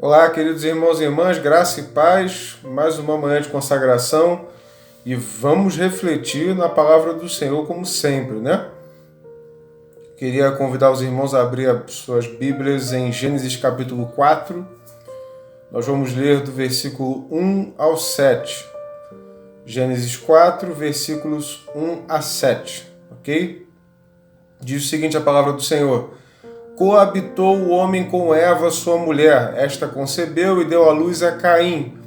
Olá, queridos irmãos e irmãs, graça e paz, mais uma manhã de consagração e vamos refletir na palavra do Senhor como sempre, né? Queria convidar os irmãos a abrir as suas Bíblias em Gênesis capítulo 4. Nós vamos ler do versículo 1 ao 7. Gênesis 4, versículos 1 a 7, ok? Diz o seguinte a palavra do Senhor: Coabitou o homem com Eva, sua mulher. Esta concebeu e deu à luz a Caim.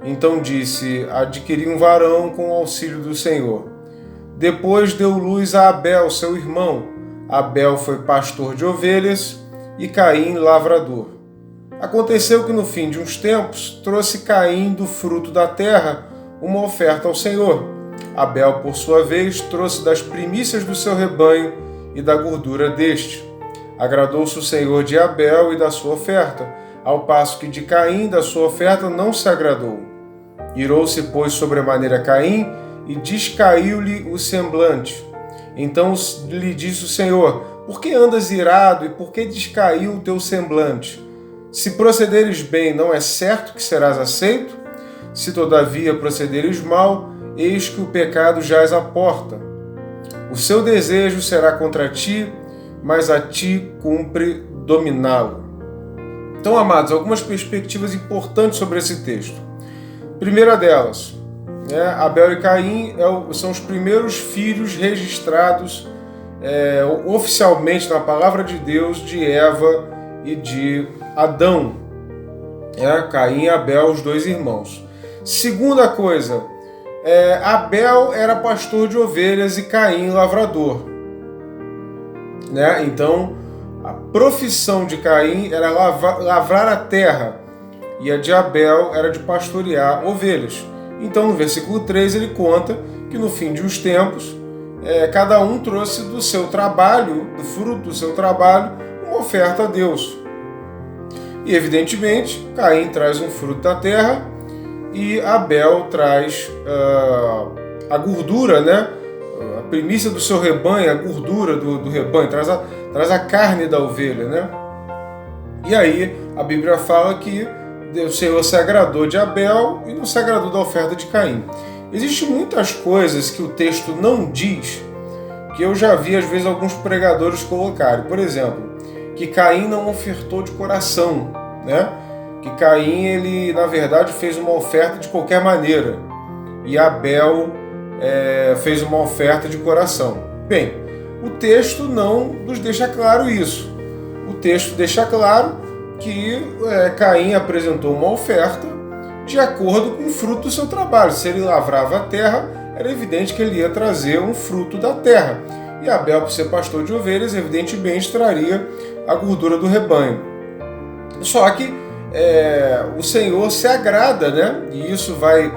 Então disse: adquiri um varão com o auxílio do Senhor. Depois deu luz a Abel, seu irmão. Abel foi pastor de ovelhas e Caim lavrador. Aconteceu que no fim de uns tempos trouxe Caim do fruto da terra uma oferta ao Senhor. Abel, por sua vez, trouxe das primícias do seu rebanho e da gordura deste. Agradou-se o Senhor de Abel e da sua oferta, ao passo que de Caim da sua oferta não se agradou. Irou-se, pois, sobremaneira Caim, e descaiu-lhe o semblante. Então lhe disse o Senhor: por que andas irado e por que descaiu o teu semblante? Se procederes bem, não é certo que serás aceito? Se todavia procederes mal, eis que o pecado jaz à porta. O seu desejo será contra ti, mas a ti cumpre dominá-lo. Então, amados, algumas perspectivas importantes sobre esse texto. Primeira delas, Abel e Caim são os primeiros filhos registrados oficialmente na palavra de Deus de Eva e de Adão. Caim e Abel, os dois irmãos. Segunda coisa, Abel era pastor de ovelhas e Caim lavrador. Então, a profissão de Caim era lavrar a terra e a de Abel era de pastorear ovelhas. Então, no versículo 3, ele conta que no fim de uns tempos, cada um trouxe do seu trabalho, do fruto do seu trabalho, uma oferta a Deus. E, evidentemente, Caim traz um fruto da terra e Abel traz a gordura, a primícia do seu rebanho, a gordura do rebanho, traz a carne da ovelha, E aí a Bíblia fala que o Senhor se agradou de Abel e não se agradou da oferta de Caim. Existem muitas coisas que o texto não diz, que eu já vi às vezes alguns pregadores colocarem. Por exemplo, que Caim não ofertou de coração, Que Caim, ele na verdade fez uma oferta de qualquer maneira e Abel fez uma oferta de coração. Bem, o texto não nos deixa claro isso. O texto deixa claro que Caim apresentou uma oferta de acordo com o fruto do seu trabalho. Se ele lavrava a terra, era evidente que ele ia trazer um fruto da terra. E Abel, por ser pastor de ovelhas, evidentemente traria a gordura do rebanho. Só que o Senhor se agrada, E isso vai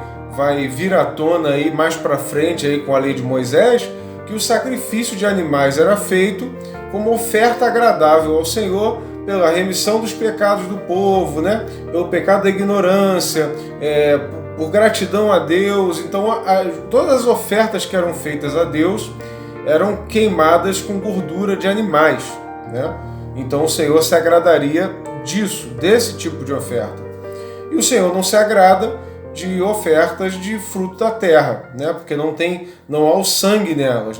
vir à tona aí mais para frente aí com a lei de Moisés, que o sacrifício de animais era feito como oferta agradável ao Senhor pela remissão dos pecados do povo, Pelo pecado da ignorância, por gratidão a Deus. Então, todas as ofertas que eram feitas a Deus eram queimadas com gordura de animais, Então, o Senhor se agradaria desse tipo de oferta. E o Senhor não se agrada de ofertas de fruto da terra, Porque não há o sangue nelas,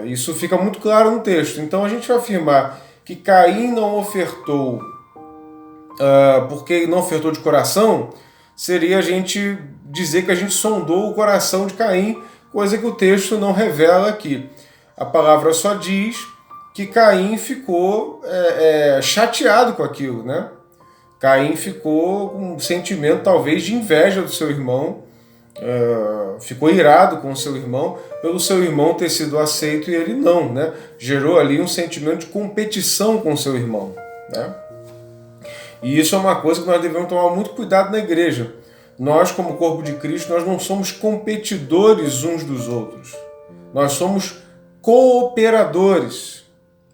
Isso fica muito claro no texto. Então a gente vai afirmar que Caim não ofertou porque não ofertou de coração, seria a gente dizer que a gente sondou o coração de Caim, coisa que o texto não revela aqui. A palavra só diz que Caim ficou chateado com aquilo, Caim ficou com um sentimento talvez de inveja do seu irmão, ficou irado com o seu irmão, pelo seu irmão ter sido aceito e ele não, Gerou ali um sentimento de competição com o seu irmão, E isso é uma coisa que nós devemos tomar muito cuidado na igreja. Nós, como corpo de Cristo, nós não somos competidores uns dos outros. Nós somos cooperadores.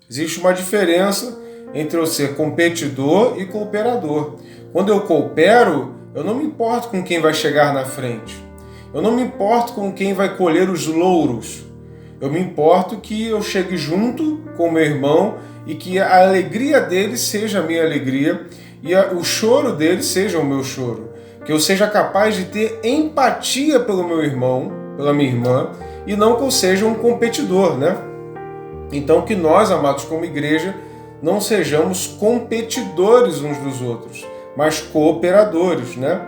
Existe uma diferença entre eu ser competidor e cooperador. Quando eu coopero, eu não me importo com quem vai chegar na frente. Eu não me importo com quem vai colher os louros. Eu me importo que eu chegue junto com meu irmão e que a alegria dele seja a minha alegria e o choro dele seja o meu choro. Que eu seja capaz de ter empatia pelo meu irmão, pela minha irmã, e não que eu seja um competidor, né? Então que nós, amados, como igreja, não sejamos competidores uns dos outros, mas cooperadores, né?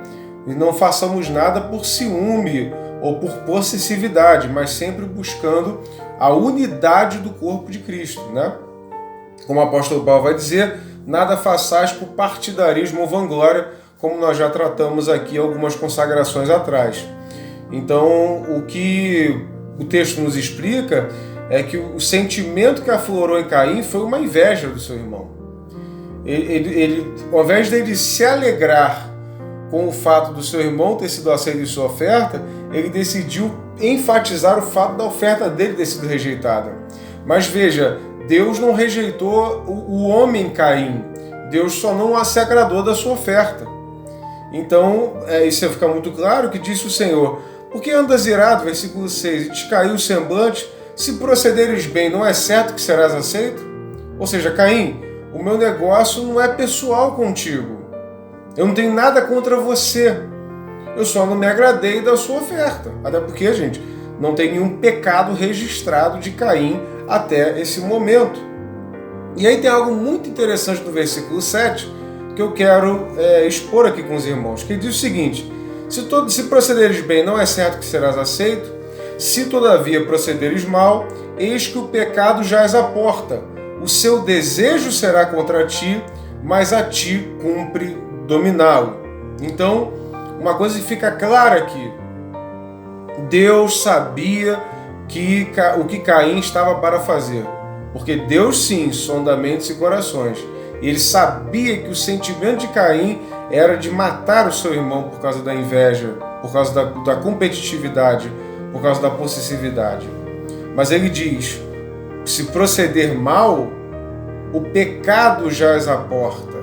E não façamos nada por ciúme ou por possessividade, mas sempre buscando a unidade do corpo de Cristo, né? Como o apóstolo Paulo vai dizer, nada façais por partidarismo ou vanglória, como nós já tratamos aqui algumas consagrações atrás. Então, o que o texto nos explica é que o sentimento que aflorou em Caim foi uma inveja do seu irmão. Ele, ao invés dele se alegrar com o fato do seu irmão ter sido aceito em sua oferta, ele decidiu enfatizar o fato da oferta dele ter sido rejeitada. Mas veja, Deus não rejeitou o homem Caim, Deus só não se agradou da sua oferta. Então, isso fica muito claro que disse o Senhor: por que andas irado, versículo 6, e te caiu o semblante? Se procederes bem, não é certo que serás aceito? Ou seja, Caim, o meu negócio não é pessoal contigo. Eu não tenho nada contra você. Eu só não me agradei da sua oferta. Até porque, gente, não tem nenhum pecado registrado de Caim até esse momento. E aí tem algo muito interessante no versículo 7 que eu quero expor aqui com os irmãos, que diz o seguinte: se procederes bem, não é certo que serás aceito. Se todavia procederes mal, eis que o pecado jaz à porta. O seu desejo será contra ti, mas a ti cumpre dominá-lo. Então, uma coisa que fica clara aqui: Deus sabia o que Caim estava para fazer. Porque Deus sim sonda mentes e corações. Ele sabia que o sentimento de Caim era de matar o seu irmão por causa da inveja, por causa da competitividade, por causa da possessividade. Mas ele diz: se proceder mal, o pecado jaz à porta.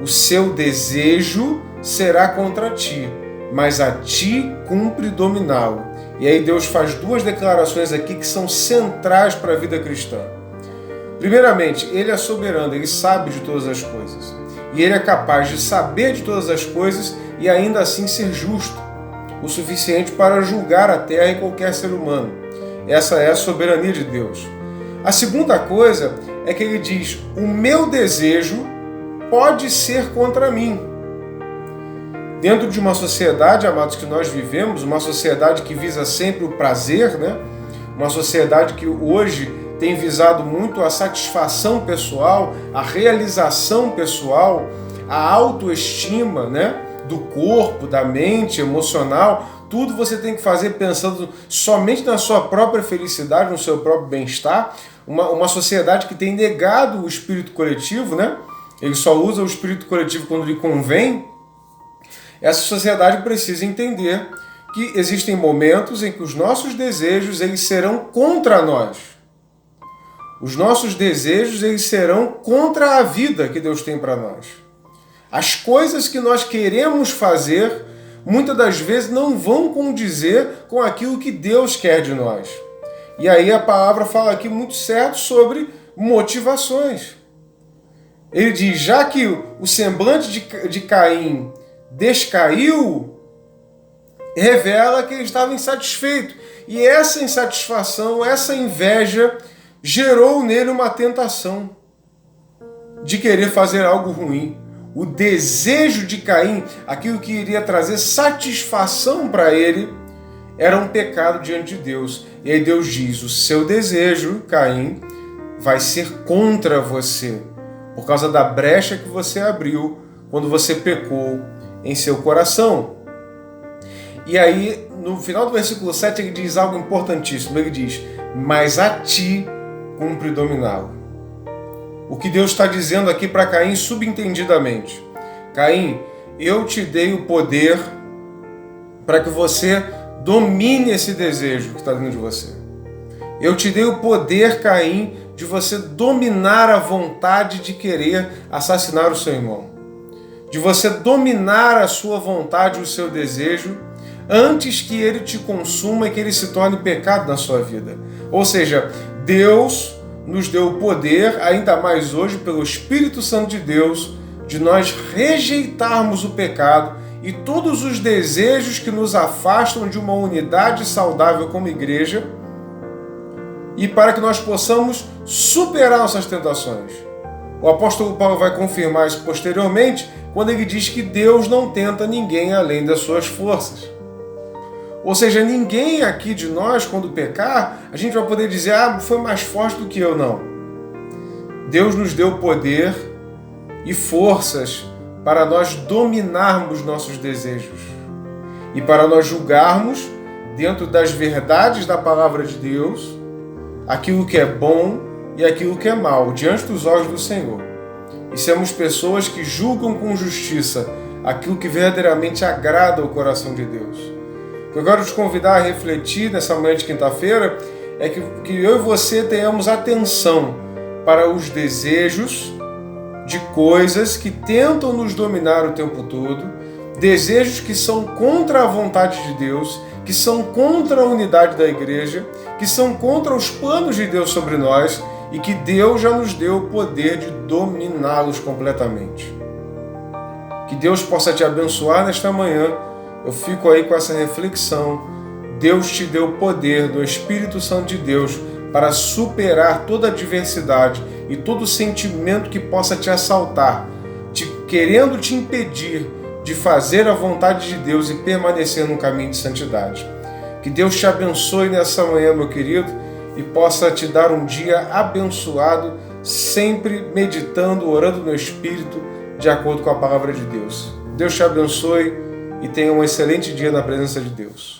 O seu desejo será contra ti, mas a ti cumpre dominá-lo. E aí Deus faz duas declarações aqui que são centrais para a vida cristã. Primeiramente, Ele é soberano, Ele sabe de todas as coisas. E Ele é capaz de saber de todas as coisas e ainda assim ser justo, o suficiente para julgar a terra e qualquer ser humano. Essa é a soberania de Deus. A segunda coisa é que Ele diz: o meu desejo pode ser contra mim. Dentro de uma sociedade, amados, que nós vivemos, uma sociedade que visa sempre o prazer, né? Uma sociedade que hoje tem visado muito a satisfação pessoal, a realização pessoal, a autoestima, né? Do corpo, da mente, emocional. Tudo você tem que fazer pensando somente na sua própria felicidade, no seu próprio bem-estar. Uma sociedade que tem negado o espírito coletivo, né? Ele só usa o espírito coletivo quando lhe convém. Essa sociedade precisa entender que existem momentos em que os nossos desejos eles serão contra nós. Os nossos desejos eles serão contra a vida que Deus tem para nós. As coisas que nós queremos fazer, muitas das vezes não vão condizer com aquilo que Deus quer de nós. E aí a palavra fala aqui muito certo sobre motivações. Ele diz: já que o semblante de Caim descaiu, revela que ele estava insatisfeito. E essa insatisfação, essa inveja, gerou nele uma tentação de querer fazer algo ruim. O desejo de Caim, aquilo que iria trazer satisfação para ele, era um pecado diante de Deus. E aí Deus diz: o seu desejo, Caim, vai ser contra você, por causa da brecha que você abriu quando você pecou em seu coração. E aí, no final do versículo 7, ele diz algo importantíssimo. Ele diz: mas a ti cumpre dominá-lo. O que Deus está dizendo aqui para Caim subentendidamente: Caim, eu te dei o poder para que você domine esse desejo que está dentro de você. Eu te dei o poder, Caim, de você dominar a vontade de querer assassinar o seu irmão. De você dominar a sua vontade, o seu desejo, antes que ele te consuma e que ele se torne pecado na sua vida. Ou seja, Deus nos deu o poder, ainda mais hoje, pelo Espírito Santo de Deus, de nós rejeitarmos o pecado e todos os desejos que nos afastam de uma unidade saudável como igreja, e para que nós possamos superar nossas tentações. O apóstolo Paulo vai confirmar isso posteriormente, quando ele diz que Deus não tenta ninguém além das suas forças. Ou seja, ninguém aqui de nós, quando pecar, a gente vai poder dizer, foi mais forte do que eu, não. Deus nos deu poder e forças para nós dominarmos nossos desejos e para nós julgarmos, dentro das verdades da palavra de Deus, aquilo que é bom e aquilo que é mal, diante dos olhos do Senhor. E sermos pessoas que julgam com justiça aquilo que verdadeiramente agrada ao coração de Deus. O que eu quero te convidar a refletir nessa manhã de quinta-feira é que eu e você tenhamos atenção para os desejos de coisas que tentam nos dominar o tempo todo, desejos que são contra a vontade de Deus, que são contra a unidade da igreja, que são contra os planos de Deus sobre nós e que Deus já nos deu o poder de dominá-los completamente. Que Deus possa te abençoar nesta manhã. Eu fico aí com essa reflexão. Deus te deu o poder do Espírito Santo de Deus para superar toda a adversidade e todo sentimento que possa te assaltar, querendo te impedir de fazer a vontade de Deus e permanecer no caminho de santidade. Que Deus te abençoe nessa manhã, meu querido, e possa te dar um dia abençoado, sempre meditando, orando no Espírito, de acordo com a palavra de Deus. Deus te abençoe e tenha um excelente dia na presença de Deus.